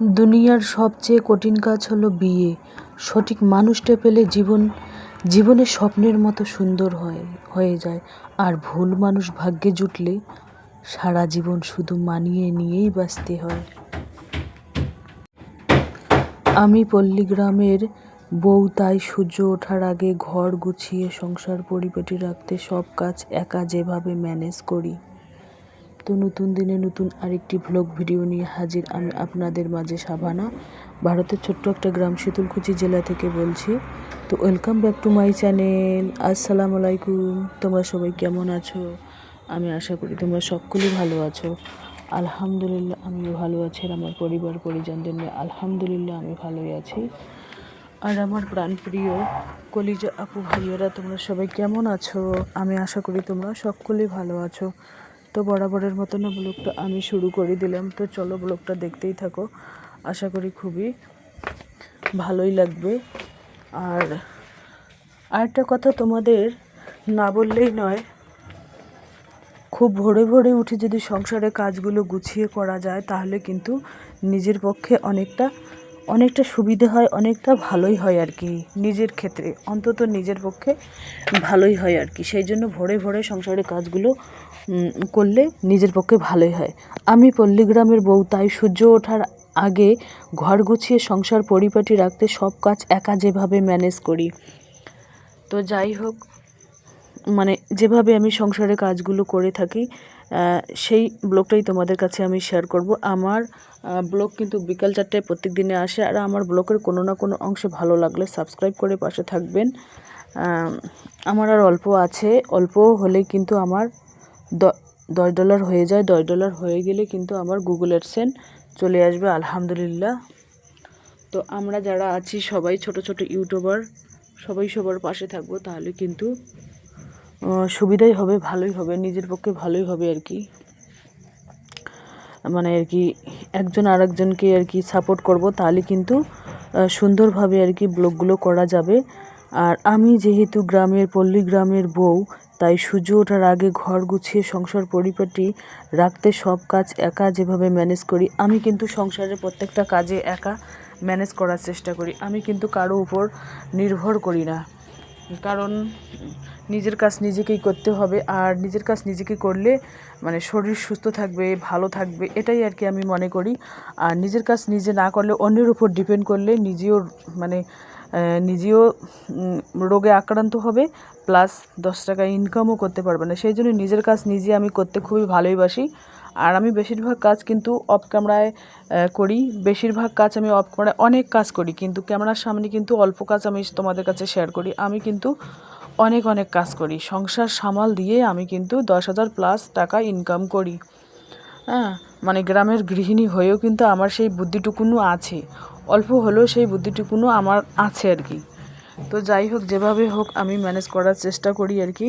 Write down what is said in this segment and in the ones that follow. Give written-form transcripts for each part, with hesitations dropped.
দুনিয়ার সবচেয়ে কঠিন কাজ হলো বিয়ে। সঠিক মানুষটা পেলে জীবনে স্বপ্নের মতো সুন্দর হয়ে যায়। আর ভুল মানুষ ভাগ্যে জুটলে সারা জীবন শুধু মানিয়ে নিয়েই বাঁচতে হয়। আমি পল্লীগ্রামের বউ, তাই সূর্য ওঠার আগে ঘর গুছিয়ে সংসার পরিপাটি রাখতে সব কাজ একা যেভাবে ম্যানেজ করি। তো নতুন দিনে নতুন আরেকটি ভ্লগ ভিডিও নিয়ে হাজির আমি আপনাদের মাঝে। সাভানা, ভারতের ছোট্ট একটা গ্রাম শীতলকুচি জেলা থেকে বলছি। তো welcome back to my channel. আসসালামু আলাইকুম। তোমরা সবাই কেমন আছো? আমি আশা করি তোমরা সকলেই ভালো আছো। আলহামদুলিল্লাহ আমিও ভালো আছি, আর আমার পরিবার পরিজনদের নিয়ে আলহামদুলিল্লাহ আমি ভালোই আছি। আর আমার প্রাণপ্রিয় কলিজা আপু ভাইয়েরা, তোমরা সবাই কেমন আছো? আমি আশা করি তোমরা সকলেই ভালো আছো। তো বরাবরের মতো না ব্লগটা আমি শুরু করে দিলাম। তো চলো ব্লগটা দেখতেই থাকো, আশা করি খুবই ভালোই লাগবে। আর আরেকটা কথা তোমাদের না বললেই নয়, খুব ভোরে ভোরে উঠে যদি সংসারের কাজগুলো গুছিয়ে করা যায় তাহলে কিন্তু নিজের পক্ষে অনেকটা সুবিধে হয়, অনেকটা ভালোই হয় আর কি। নিজের ক্ষেত্রে অন্তত নিজের পক্ষে ভালোই হয় আর কি। সেই জন্য ভোরে ভোরে সংসারের কাজগুলো করলে নিজের পক্ষে ভালোই হয়। আমি পল্লীগ্রামের বউ, তাই সূর্য ওঠার আগে ঘর গুছিয়ে সংসার পরিপাটি রাখতে সব কাজ একা যেভাবে ম্যানেজ করি। তো যাই হোক, মানে যেভাবে আমি সংসারের কাজগুলো করে থাকি সেই ব্লগটাই তোমাদের কাছে আমি শেয়ার করব। আমার ব্লগ কিন্তু বিকাল 4টায় প্রত্যেক দিনে আসে। আর আমার ব্লগের কোনো না কোনো অংশ ভালো লাগলে সাবস্ক্রাইব করে পাশে থাকবেন। আমার আর অল্প আছে, অল্প হলেই কিন্তু আমার $10 হয়ে যায়। $10 হয়ে গেলে কিন্তু আমার গুগল অ্যাডসেন্স চলে আসবে আলহামদুলিল্লাহ। তো আমরা যারা আছি সবাই ছোট ছোট ইউটিউবার, সবাই সবার পাশে থাকবো, তাহলে কিন্তু সুবিধাই হবে, ভালোই হবে, নিজের পক্ষে ভালোই হবে আর কি। মানে আর কি একজন আর একজনকে আর কি সাপোর্ট করব, তাহলে কিন্তু সুন্দরভাবে আর কি ব্লগগুলো করা যাবে। আর আমি যেহেতু পল্লীগ্রামের বউ, তাই সূর্য ওঠার আগে ঘর গুছিয়ে সংসার পরিপাটি রাখতে সব কাজ একা যেভাবে ম্যানেজ করি। আমি কিন্তু সংসারের প্রত্যেকটা কাজে একা ম্যানেজ করার চেষ্টা করি। আমি কিন্তু কারো উপর নির্ভর করি না, কারণ নিজের কাজ নিজেকেই করতে হবে। আর নিজের কাজ নিজেকে করলে মানে শরীর সুস্থ থাকবে, ভালো থাকবে, এটাই আর কি আমি মনে করি। আর নিজের কাজ নিজে না করলে অন্যের উপর ডিপেন্ড করলে নিজেও রোগে আক্রান্ত হবে, প্লাস 10 টাকা ইনকামও করতে পারবে না। সেই জন্য নিজের কাজ নিজে আমি করতে খুবই ভালোবাসি। আর আমি বেশিরভাগ কাজ কিন্তু অফ ক্যামেরায় করি। বেশিরভাগ কাজ আমি অফ ক্যামেরায় অনেক কাজ করি, কিন্তু ক্যামেরার সামনে কিন্তু অল্প কাজ আমি তোমাদের কাছে শেয়ার করি। আমি কিন্তু অনেক কাজ করি, সংসার সামাল দিয়ে আমি কিন্তু 10,000+ টাকা ইনকাম করি। হ্যাঁ, মানে গ্রামের গৃহিণী হয়েও কিন্তু আমার সেই বুদ্ধিটুকুনও আছে, অল্প হলেও সেই বুদ্ধিটুকুনও আমার আছে আর কি। তো যাই হোক, যেভাবে হোক আমি ম্যানেজ করার চেষ্টা করি আর কি।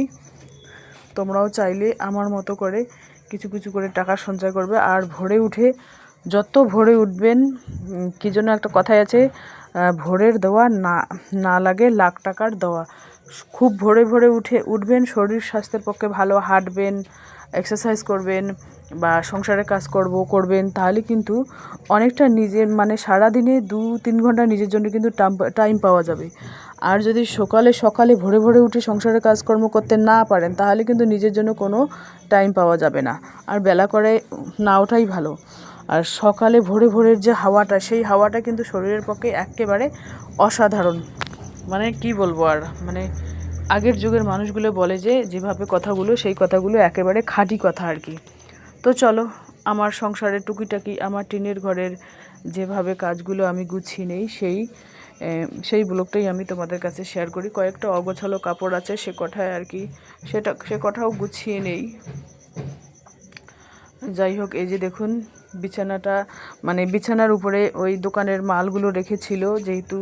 তোমরাও চাইলে আমার মতো করে কিছু কিছু করে টাকা সঞ্চয় করবে। আর যত ভোরে উঠবেন, কী জন্য একটা কথাই আছে, ভোরের দেওয়া না লাগে লাখ টাকার দেওয়া। খুব ভোরে ভোরে উঠবেন, শরীর স্বাস্থ্যের পক্ষে ভালো, হাঁটবেন, এক্সারসাইজ করবেন বা সংসারের কাজ করবেন, তাহলে কিন্তু অনেকটা নিজের মানে সারাদিনে 2-3 ঘন্টা নিজের জন্য কিন্তু টাইম পাওয়া যাবে। আর যদি সকালে ভোরে ভোরে উঠে সংসারের কাজকর্ম করতে না পারেন, তাহলে কিন্তু নিজের জন্য কোনো টাইম পাওয়া যাবে না। আর বেলা করে না ওঠাই ভালো। আর সকালে ভোরের যে হাওয়াটা, সেই হাওয়াটা কিন্তু শরীরের পক্ষে একেবারে অসাধারণ। মানে কি বলবো আর, মানে আগের যুগের মানুষগুলো বলে যে যেভাবে কথাগুলো, সেই কথাগুলো একেবারে খাঁটি কথা আর কি। তো চলো, আমার সংসারের টুকিটাকি, আমার টিনের ঘরের যেভাবে কাজগুলো আমি গুছিয়ে নেই, সেই ব্লগটাই আমি তোমাদের কাছে শেয়ার করি। কয়েকটা অগোছালো কাপড় আছে, সে কথাও গুছিয়ে নেই। যাই হোক, এই যে দেখুন বিছানাটা, মানে বিছানার উপরে ওই দোকানের মালগুলো রেখেছিল, যেহেতু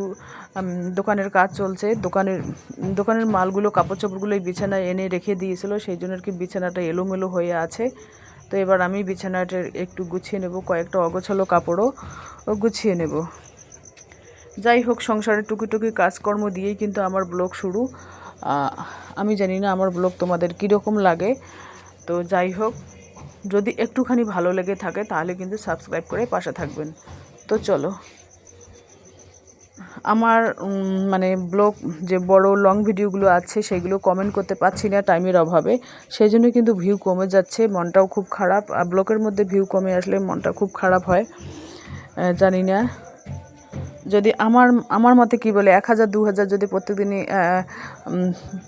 দোকানের কাজ চলছে, দোকানের মালগুলো, কাপড় চোপড়গুলো এই বিছানায় এনে রেখে দিয়েছিল, সেই জন্য আর কি বিছানাটা এলোমেলো হয়ে আছে। তো এবার আমি বিছানাটা একটু গুছিয়ে নেব, কয়েকটা অগোছালো কাপড়ও গুছিয়ে নেব। যাই হোক, সংসারের টুকি কাজকর্ম দিয়েই কিন্তু আমার ব্লগ শুরু। আমি জানি না আমার ব্লগ তোমাদের কীরকম লাগে। তো যাই হোক, যদি একটুখানি ভালো লেগে থাকে তাহলে কিন্তু সাবস্ক্রাইব করে পাশে থাকবেন। তো চলো, আমার মানে ব্লগ যে বড় লং ভিডিওগুলো আছে সেগুলো কমেন্ট করতে পারছি না টাইমের অভাবে, সেই জন্য কিন্তু ভিউ কমে যাচ্ছে, মনটাও খুব খারাপ। আর ব্লগের মধ্যে ভিউ কমে আসলে মনটা খুব খারাপ হয়। জানি না, যদি আমার মতে কি বলে 1000 2000 যদি প্রত্যেকদিনই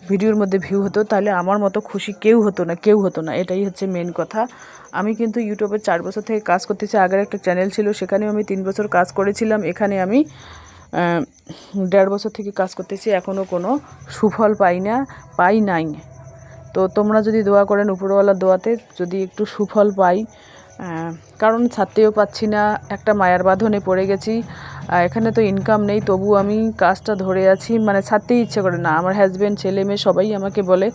ভিডিওর মধ্যে ভিউ হতো, তাহলে আমার মতো খুশি কেউ হতো না, এটাই হচ্ছে মেন কথা। আমি কিন্তু ইউটিউবে 4 বছর থেকে কাজ করতেছি। আগের একটা চ্যানেল ছিল, সেখানেও আমি 3 বছর কাজ করেছিলাম। এখানে আমি 1.5 বছর থেকে কাজ করতেছি, এখনও কোনো সুফল পাই নাই। তো তোমরা যদি দোয়া করেন, উপরওয়ালার দোয়াতে যদি একটু সুফল পাই, কারণ ছাড়তেও পাচ্ছি না, একটা মায়ার বাঁধনে পড়ে গেছি। এখানে তো ইনকাম নেই, তবু আমি কাজটা ধরে আছি, মানে ছাড়তেই ইচ্ছে করে না। আমার হাজব্যান্ড, ছেলে মেয়ে সবাই আমাকে বলে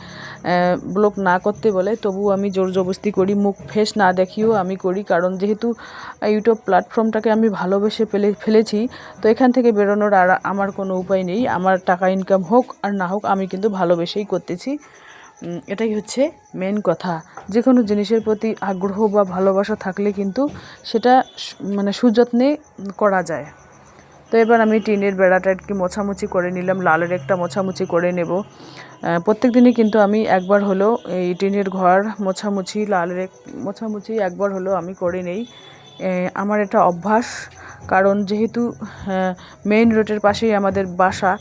ব্লগ না করতে বলে, তবু আমি জোর জবরদস্তি করি, মুখ ফেস না দেখিয়েও আমি করি। কারণ যেহেতু ইউটিউব প্ল্যাটফর্মটাকে আমি ভালোবেসে ফেলেছি, তো এখান থেকে বেরোনোর আর আমার কোনো উপায় নেই। আমার টাকা ইনকাম হোক আর না হোক, আমি কিন্তু ভালোবেসেই করতেছি। এটাই হচ্ছে মেন কথা। যে কোনো জিনিসের প্রতি আগ্রহ বা ভালোবাসা থাকলে কিন্তু সেটা মানে সুযত্নে করা যায়। তো এবার আমি টিনের বেড়াটা একটু মোছামুছি করে নিলাম, লালের একটা মোছামুছি করে নেব। প্রত্যেক দিনই কিন্তু আমি একবার হলো এই টিনের ঘর মোছামুছি, লালের মোছামুছি একবার হলো আমি করে নেই। আমার এটা অভ্যাস, কারণ যেহেতু মেইন রোডের পাশেই আমাদের বাসা,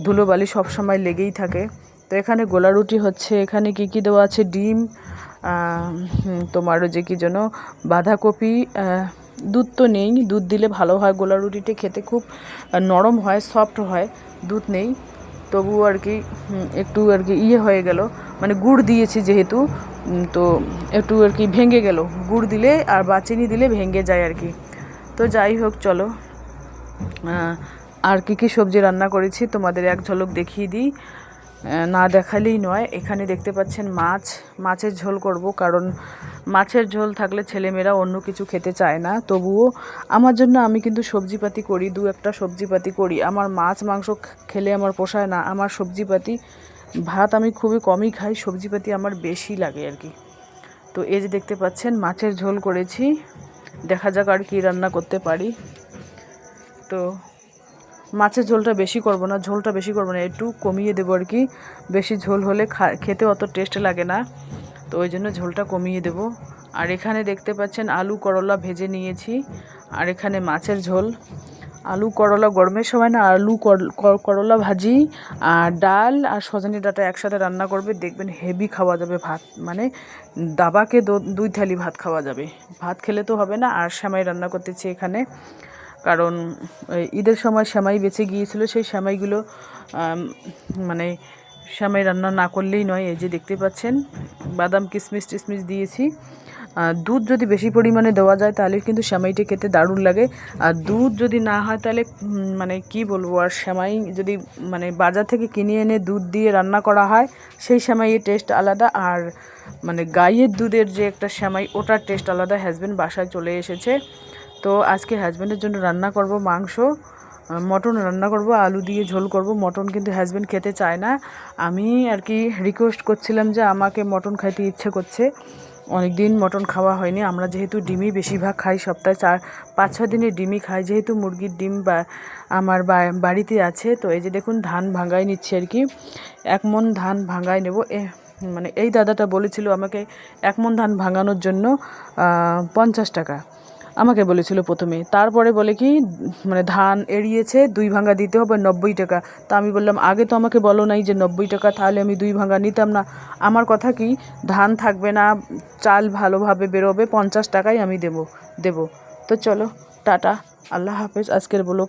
ধুলোবালি সবসময় লেগেই থাকে। তো এখানে গোলা রুটি হচ্ছে, এখানে কী দেওয়া আছে, ডিম, তোমারও যে কী যেন বাঁধাকপি, দুধ তো নেই, দুধ দিলে ভালো হয়, গোলা রুটিটা খেতে খুব নরম হয়, সফট হয়। দুধ নেই, তবুও আর কি একটু আর কি হয়ে গেল, মানে গুড় দিয়েছি যেহেতু, তো একটু আর কি ভেঙে গেল। গুড় দিলে আর বা চিনি দিলে ভেঙে যায় আর কি। তো যাই হোক, চলো আর কী সবজি রান্না করেছি তোমাদের এক ঝলক দেখিয়ে দিই, না দেখালেই নয়। এখানে দেখতে পাচ্ছেন মাছের ঝোল করব, কারণ মাছের ঝোল থাকলে ছেলেমেয়েরা অন্য কিছু খেতে চায় না। তবুও আমার জন্য আমি কিন্তু সবজিপাতি করি, 2-1টা সবজিপাতি করি। আমার মাছ মাংস খেলে আমার পোষায় না, আমার সবজিপাতি, ভাত আমি খুবই কমই খাই, সবজিপাতি আমার বেশি লাগে আর কি। তো এই যে দেখতে পাচ্ছেন মাছের ঝোল করেছি, দেখা যাক আর কি রান্না করতে পারি। তো মাছের ঝোলটা বেশি করব না, একটু কমিয়ে দেবো আর কি। বেশি ঝোল হলে খেতে অত টেস্ট লাগে না, তো ওই জন্য ঝোলটা কমিয়ে দেব। আর এখানে দেখতে পাচ্ছেন আলু করলা ভেজে নিয়েছি, আর এখানে মাছের ঝোল। আলু করলা গরমের সময় না আলু করলা ভাজি আর ডাল আর সজনে ডাঁটা একসাথে রান্না করবে, দেখবেন হেভি খাওয়া যাবে ভাত, মানে দাবাকে 2 থালি ভাত খাওয়া যাবে। ভাত খেলে তো হবে না। আর সেমাই রান্না করতেছি এখানে, কারণ ঈদের সময় সেমাই বেঁচে গিয়েছিল, সেই সেমাইগুলো মানে সেমাই রান্না না করলেই নয়। এই যে দেখতে পাচ্ছেন বাদাম কিশমিশ টিশমিশ দিয়েছি। দুধ যদি বেশি পরিমাণে দেওয়া যায় তাহলে কিন্তু সেমাইটা খেতে দারুণ লাগে। আর দুধ যদি না হয় তাহলে মানে কি বলবো, আর সেমাই যদি মানে বাজার থেকে কিনে এনে দুধ দিয়ে রান্না করা হয়, সেই সেমাইয়ের টেস্ট আলাদা। আর মানে গাইয়ের দুধের যে একটা সেমাই, ওটার টেস্ট আলাদা। হাজব্যান্ড বাসায় চলে এসেছে, তো আজকে হাজব্যান্ডের জন্য রান্না করব মাংস, মটন রান্না করব, আলু দিয়ে ঝোল করব। মটন কিন্তু হাজব্যান্ড খেতে চায় না, আমি আর কি রিকোয়েস্ট করছিলাম যে আমাকে মটন খাইতে ইচ্ছে করছে, অনেক দিন মটন খাওয়া হয়নি। আমরা যেহেতু ডিমই বেশিরভাগ খাই, সপ্তাহে 4-5-6 দিনে ডিমই খাই, যেহেতু মুরগির ডিম বা আমার বাড়িতে আছে। তো এই যে দেখুন ধান ভাঙাই নিচ্ছি আর কি, 1 মণ ধান ভাঙাই নেব। মানে এই দাদাটা বলেছিল আমাকে 1 মণ ধান ভাঙানোর জন্য 50 টাকা আমাকে বলেছিল প্রথমে, তারপরে বলে কি মানে ধান এড়িয়েছে 2 ভাঙা দিতে হবে 90 টাকা। তা আমি বললাম আগে তো আমাকে বলো নাই যে 90 টাকা, তাহলে আমি 2 ভাঙা নিতাম না। আমার কথা কি, ধান থাকবে না, চাল ভালোভাবে বেরোবে, 50 টাকাই আমি দেব। তো চলো, টাটা, আল্লাহ হাফেজ। আজকের ব্লগ